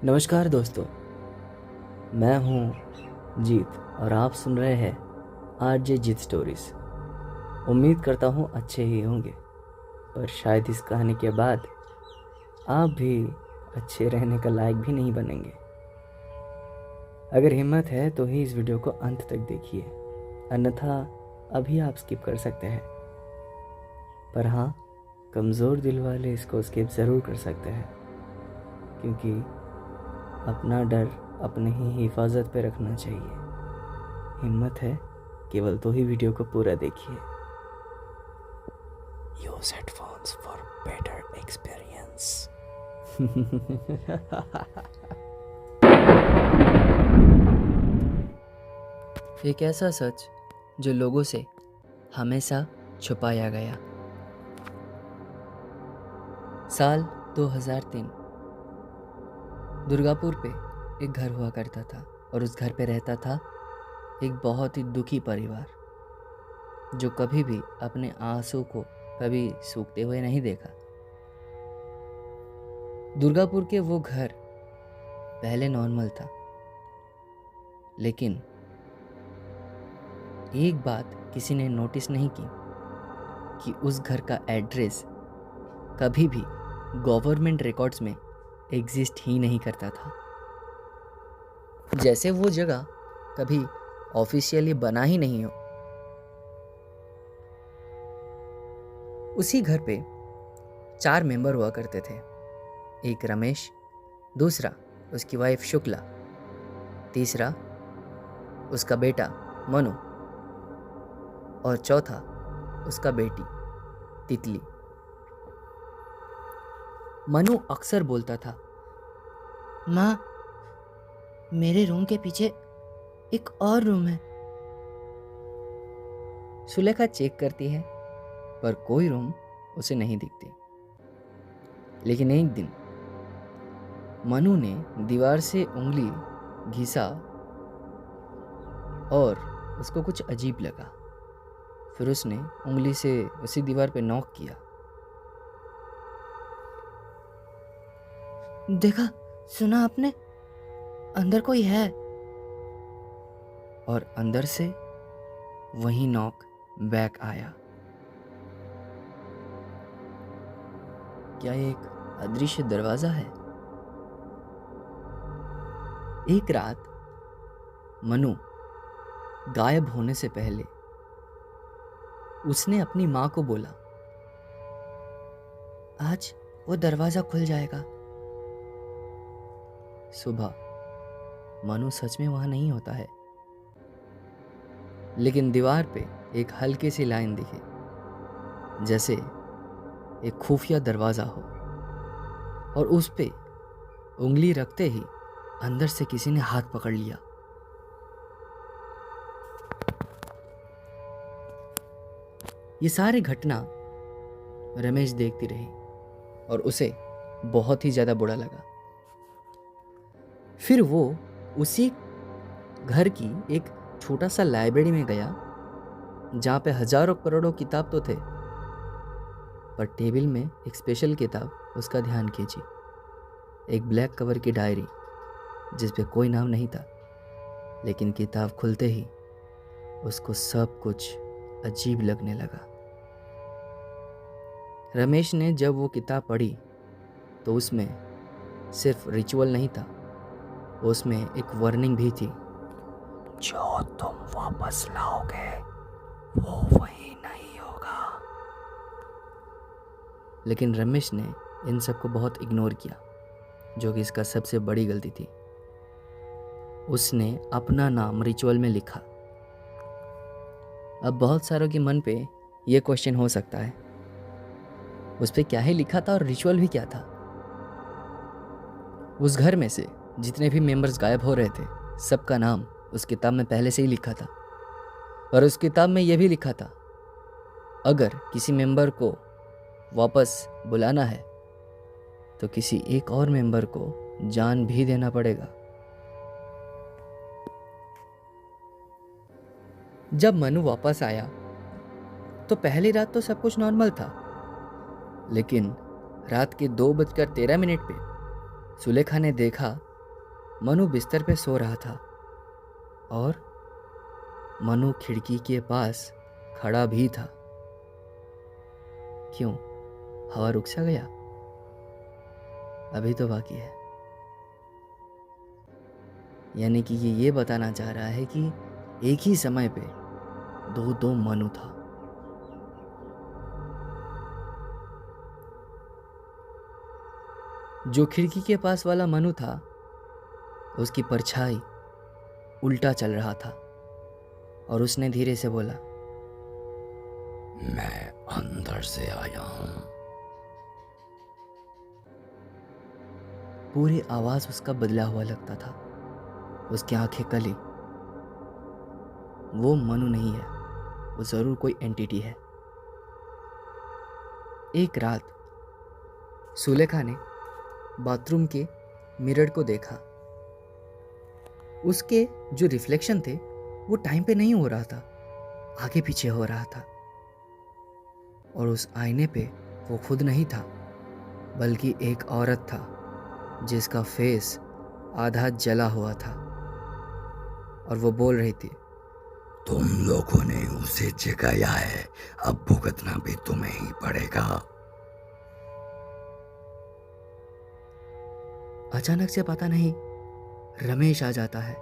नमस्कार दोस्तों, मैं हूँ जीत और आप सुन रहे हैं आरजे जीत स्टोरीज। उम्मीद करता हूँ अच्छे ही होंगे, पर शायद इस कहानी के बाद आप भी अच्छे रहने का लायक भी नहीं बनेंगे। अगर हिम्मत है तो ही इस वीडियो को अंत तक देखिए, अन्यथा अभी आप स्किप कर सकते हैं। पर हाँ, कमज़ोर दिल वाले इसको स्किप ज़रूर कर सकते हैं, क्योंकि अपना डर अपने ही हिफाजत पे रखना चाहिए। हिम्मत है केवल तो ही वीडियो को पूरा देखिए। Use headphones for better experience. एक ऐसा सच जो लोगों से हमेशा छुपाया गया। साल 2003। दुर्गापुर पे एक घर हुआ करता था और उस घर पे रहता था एक बहुत ही दुखी परिवार जो कभी भी अपने आंसू को कभी सूखते हुए नहीं देखा। दुर्गापुर के वो घर पहले नॉर्मल था, लेकिन एक बात किसी ने नोटिस नहीं की कि उस घर का एड्रेस कभी भी गवर्नमेंट रिकॉर्ड्स में एग्जिस्ट ही नहीं करता था। जैसे वो जगह कभी ऑफिशियली बना ही नहीं हो। उसी घर पे 4 मेंबर हुआ करते थे। एक रमेश, दूसरा उसकी वाइफ शुक्ला, तीसरा उसका बेटा मनु और चौथा उसका बेटी तितली। मनु अक्सर बोलता था, माँ, मेरे रूम के पीछे एक और रूम है। सुलेखा चेक करती है पर कोई रूम उसे नहीं दिखती। लेकिन एक दिन मनु ने दीवार से उंगली घिसा और उसको कुछ अजीब लगा। फिर उसने उंगली से उसी दीवार पे नॉक किया। देखा, सुना आपने? अंदर कोई है। और अंदर से वही नॉक बैक आया। क्या ये एक अदृश्य दरवाजा है? एक रात मनु गायब होने से पहले उसने अपनी माँ को बोला, आज वो दरवाजा खुल जाएगा। सुबह मनु सच में वहां नहीं होता है, लेकिन दीवार पे एक हल्की सी लाइन दिखी, जैसे एक खुफिया दरवाजा हो, और उस पे उंगली रखते ही अंदर से किसी ने हाथ पकड़ लिया। ये सारी घटना रमेश देखती रही और उसे बहुत ही ज्यादा बुरा लगा। फिर वो उसी घर की एक छोटा सा लाइब्रेरी में गया, जहाँ पे हजारों करोड़ों किताब तो थे, पर टेबल में एक स्पेशल किताब उसका ध्यान खींची। एक ब्लैक कवर की डायरी जिस पे कोई नाम नहीं था, लेकिन किताब खुलते ही उसको सब कुछ अजीब लगने लगा। रमेश ने जब वो किताब पढ़ी तो उसमें सिर्फ रिचुअल नहीं था, उसमें एक वार्निंग भी थी। जो तुम वापस लाओगे वो वही नहीं होगा। लेकिन रमेश ने इन सबको बहुत इग्नोर किया, जो कि इसका सबसे बड़ी गलती थी। उसने अपना नाम रिचुअल में लिखा। अब बहुत सारों के मन पे ये क्वेश्चन हो सकता है, उस पे क्या ही लिखा था और रिचुअल भी क्या था? उस घर में से जितने भी मेंबर्स गायब हो रहे थे, सबका नाम उस किताब में पहले से ही लिखा था। और उस किताब में यह भी लिखा था, अगर किसी मेंबर को वापस बुलाना है तो किसी एक और मेंबर को जान भी देना पड़ेगा। जब मनु वापस आया तो पहली रात तो सब कुछ नॉर्मल था, लेकिन रात के 2:13 पे सुलेखा ने देखा मनु बिस्तर पे सो रहा था और मनु खिड़की के पास खड़ा भी था। क्यों? हवा रुक सा गया? अभी तो बाकी है। यानी कि ये बताना चाह रहा है कि एक ही समय पे दो दो मनु था। जो खिड़की के पास वाला मनु था उसकी परछाई उल्टा चल रहा था और उसने धीरे से बोला, मैं अंदर से आया हूं। पूरी आवाज उसका बदला हुआ लगता था। उसकी आंखें कली। वो मनु नहीं है, वो जरूर कोई एंटिटी है। एक रात सुलेखा ने बाथरूम के मिरर को देखा। उसके जो रिफ्लेक्शन थे वो टाइम पे नहीं हो रहा था, आगे पीछे हो रहा था। और उस आईने पे वो खुद नहीं था, बल्कि एक औरत था जिसका फेस आधा जला हुआ था और वो बोल रही थी, तुम लोगों ने उसे जगाया है, अब भुगतना भी तुम्हें ही पड़ेगा। अचानक से पता नहीं रमेश आ जाता है।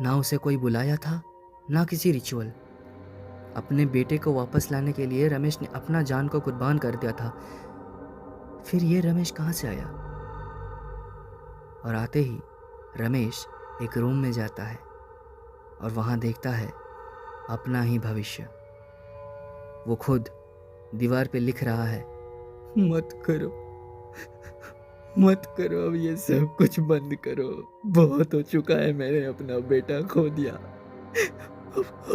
ना उसे कोई बुलाया था, ना किसी रिचुअल। अपने बेटे को वापस लाने के लिए रमेश ने अपना जान को कुर्बान कर दिया था। फिर ये रमेश कहाँ से आया? और आते ही रमेश एक रूम में जाता है और वहाँ देखता है अपना ही भविष्य। वो खुद दीवार पे लिख रहा है, मत करो, मत करो, अब ये सब कुछ बंद करो। बहुत हो चुका है, मैंने अपना बेटा खो दिया।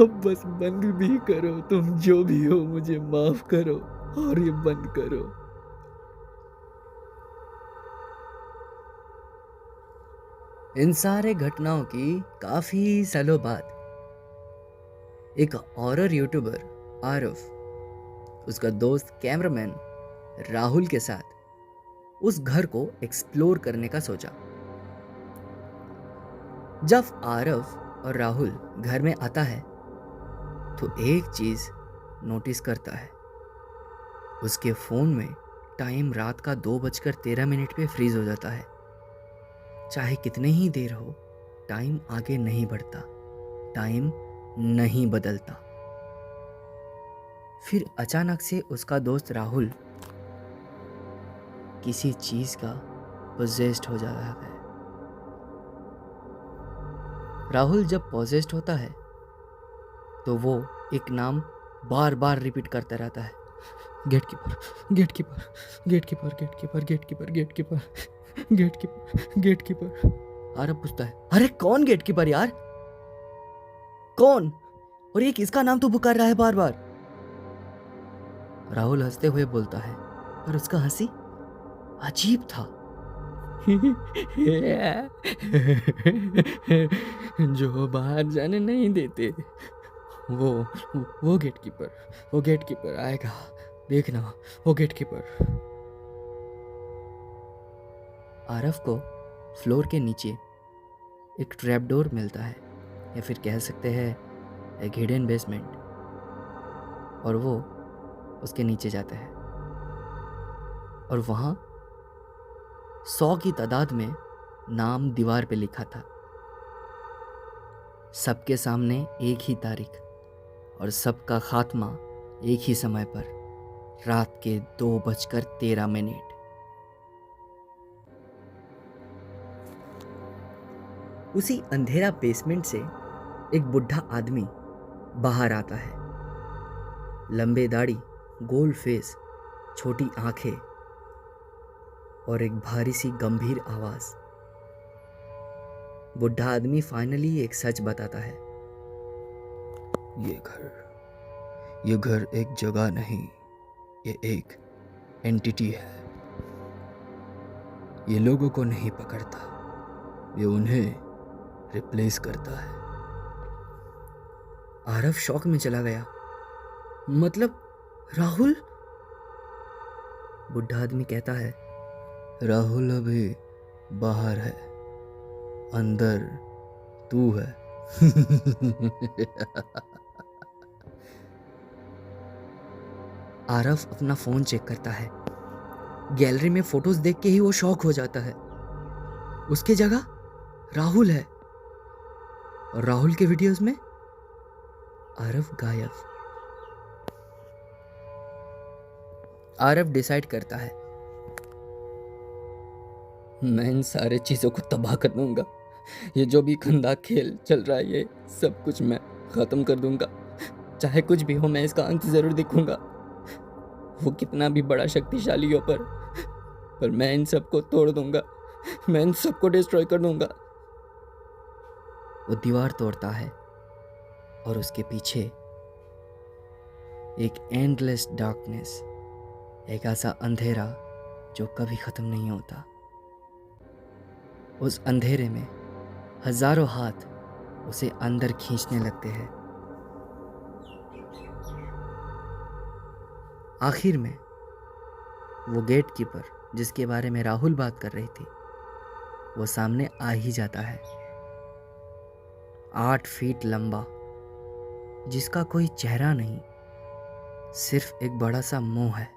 अब बस बंद भी करो, तुम जो भी हो मुझे माफ करो और ये बंद करो। इन सारे घटनाओं की काफी सालों बाद एक हॉरर यूट्यूबर आरफ, उसका दोस्त कैमरामैन राहुल के साथ उस घर को एक्सप्लोर करने का सोचा। जब आरफ और राहुल घर में आता है तो एक चीज नोटिस करता है। उसके फोन में टाइम रात का 2:13 पे फ्रीज हो जाता है। चाहे कितने ही देर हो, टाइम आगे नहीं बढ़ता, टाइम नहीं बदलता। फिर अचानक से उसका दोस्त राहुल किसी चीज का पोजेस्ड हो जाता है। राहुल जब पोजेस्ड होता है तो वो एक नाम बार बार रिपीट करता रहता है, gatekeeper, gatekeeper, gatekeeper, gatekeeper, gatekeeper, gatekeeper, gatekeeper, gatekeeper. Aarav पूछता है, अरे कौन गेटकीपर यार, कौन? और ये किसका नाम तू पुकार रहा है बार बार? राहुल हंसते हुए बोलता है, पर उसका हंसी अजीब था। जो बाहर जाने नहीं देते, वो गेटकीपर आएगा, देखना, वो गेटकीपर। आरफ को फ्लोर के नीचे एक ट्रैप डोर मिलता है, या फिर कह सकते हैं एक हिडन बेसमेंट, और वो उसके नीचे जाता है और वहाँ 100 की तादाद में नाम दीवार पे लिखा था। सबके सामने एक ही तारीख और सबका खात्मा एक ही समय पर, रात के 2:13। उसी अंधेरा बेसमेंट से एक बुढ़ा आदमी बाहर आता है। लंबे दाढ़ी, गोल फेस, छोटी आंखें और एक भारी सी गंभीर आवाज। बुढ़ा आदमी फाइनली एक सच बताता है, ये घर एक जगह नहीं, ये एक एंटिटी है। ये लोगों को नहीं पकड़ता, ये उन्हें रिप्लेस करता है। आरव शॉक में चला गया। मतलब राहुल? बुढ़ा आदमी कहता है, राहुल अभी बाहर है, अंदर तू है। आरव अपना फोन चेक करता है। गैलरी में फोटोज देख के ही वो शॉक हो जाता है। उसकी जगह राहुल है और राहुल के वीडियोस में आरव गायब। आरव डिसाइड करता है, मैं इन सारे चीजों को तबाह कर दूंगा। ये जो भी गंदा खेल चल रहा है ये सब कुछ मैं खत्म कर दूंगा। चाहे कुछ भी हो मैं इसका अंत जरूर देखूंगा। वो कितना भी बड़ा शक्तिशाली हो पर मैं इन सबको तोड़ दूंगा। मैं इन सबको डिस्ट्रॉय कर दूंगा। वो दीवार तोड़ता है और उसके पीछे एक एंडलेस डार्कनेस, एक ऐसा अंधेरा जो कभी खत्म नहीं होता। उस अंधेरे में हजारों हाथ उसे अंदर खींचने लगते हैं। आखिर में वो गेट कीपर जिसके बारे में राहुल बात कर रही थी वो सामने आ ही जाता है। 8 फीट लंबा, जिसका कोई चेहरा नहीं, सिर्फ एक बड़ा सा मुंह है।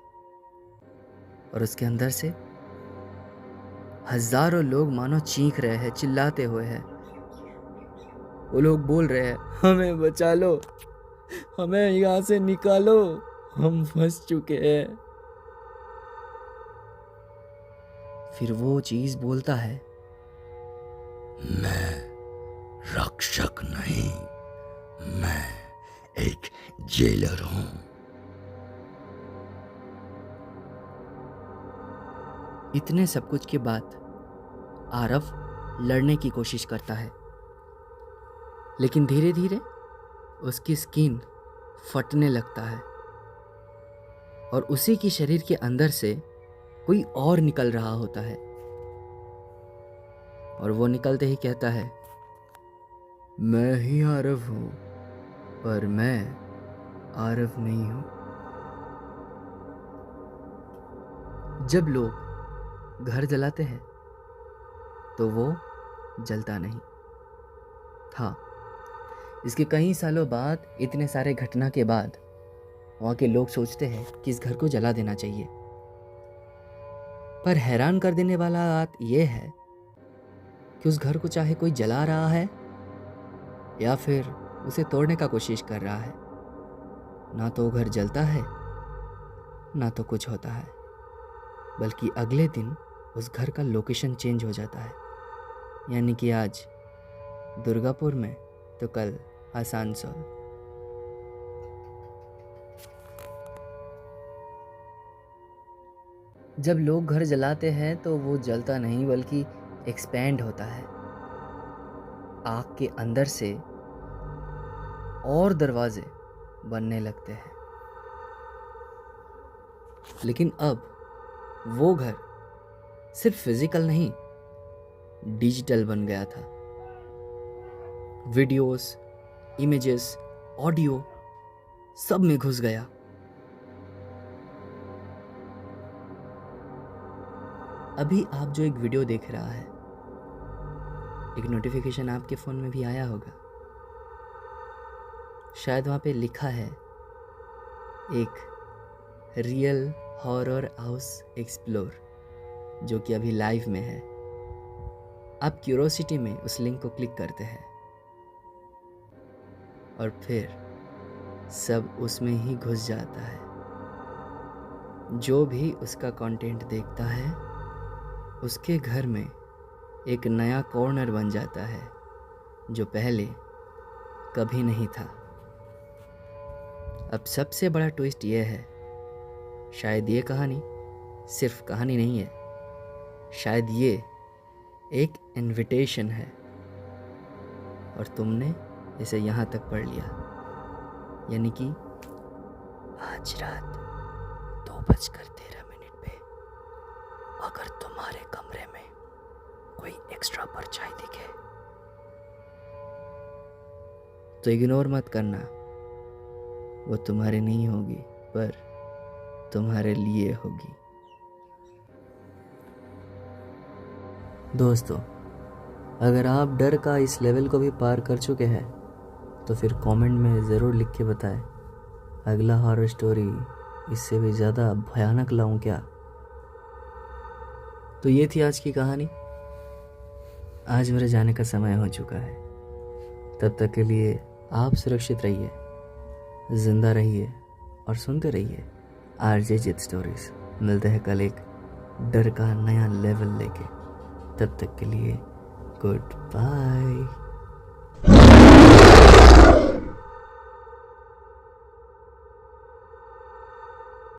और उसके अंदर से हजारों लोग मानो चीख रहे हैं, चिल्लाते हुए हैं। वो लोग बोल रहे हैं, हमें बचा लो, हमें यहाँ से निकालो, हम फंस चुके हैं। फिर वो चीज बोलता है, मैं रक्षक नहीं, मैं एक जेलर हूं। इतने सब कुछ के बाद आरव लड़ने की कोशिश करता है, लेकिन धीरे धीरे उसकी स्किन फटने लगता है और उसी की शरीर के अंदर से कोई और निकल रहा होता है। और वो निकलते ही कहता है, मैं ही आरव हूं, पर मैं आरव नहीं हूं। जब लोग घर जलाते हैं तो वो जलता नहीं था। इसके कई सालों बाद, इतने सारे घटना के बाद, वहाँ के लोग सोचते हैं कि इस घर को जला देना चाहिए। पर हैरान कर देने वाला बात यह है कि उस घर को चाहे कोई जला रहा है या फिर उसे तोड़ने का कोशिश कर रहा है, ना तो वो घर जलता है ना तो कुछ होता है, बल्कि अगले दिन उस घर का लोकेशन चेंज हो जाता है। यानी कि आज दुर्गापुर में तो कल आसनसोल। जब लोग घर जलाते हैं तो वो जलता नहीं बल्कि एक्सपैंड होता है। आग के अंदर से और दरवाजे बनने लगते हैं। लेकिन अब वो घर सिर्फ फिजिकल नहीं, डिजिटल बन गया था। वीडियोस, इमेजेस, ऑडियो सब में घुस गया। अभी आप जो एक वीडियो देख रहा है, एक नोटिफिकेशन आपके फ़ोन में भी आया होगा। शायद वहाँ पे लिखा है एक रियल हॉरर हाउस एक्सप्लोर, जो कि अभी लाइव में है। आप क्यूरोसिटी में उस लिंक को क्लिक करते हैं और फिर सब उसमें ही घुस जाता है। जो भी उसका कंटेंट देखता है उसके घर में एक नया कॉर्नर बन जाता है जो पहले कभी नहीं था। अब सबसे बड़ा ट्विस्ट यह है, शायद ये कहानी सिर्फ कहानी नहीं है, शायद ये एक इनविटेशन है और तुमने इसे यहाँ तक पढ़ लिया। यानी कि आज रात 2:13 पे अगर तुम्हारे कमरे में कोई एक्स्ट्रा परछाई दिखे तो इग्नोर मत करना, वो तुम्हारे नहीं होगी पर तुम्हारे लिए होगी। दोस्तों, अगर आप डर का इस लेवल को भी पार कर चुके हैं तो फिर कमेंट में ज़रूर लिख के बताएं अगला हॉरर स्टोरी इससे भी ज़्यादा भयानक लाऊं क्या। तो ये थी आज की कहानी। आज मेरे जाने का समय हो चुका है। तब तक के लिए आप सुरक्षित रहिए, ज़िंदा रहिए और सुनते रहिए आरजे जित स्टोरीज। मिलते हैं कल एक डर का नया लेवल लेके। तब तक के लिए गुड बाय।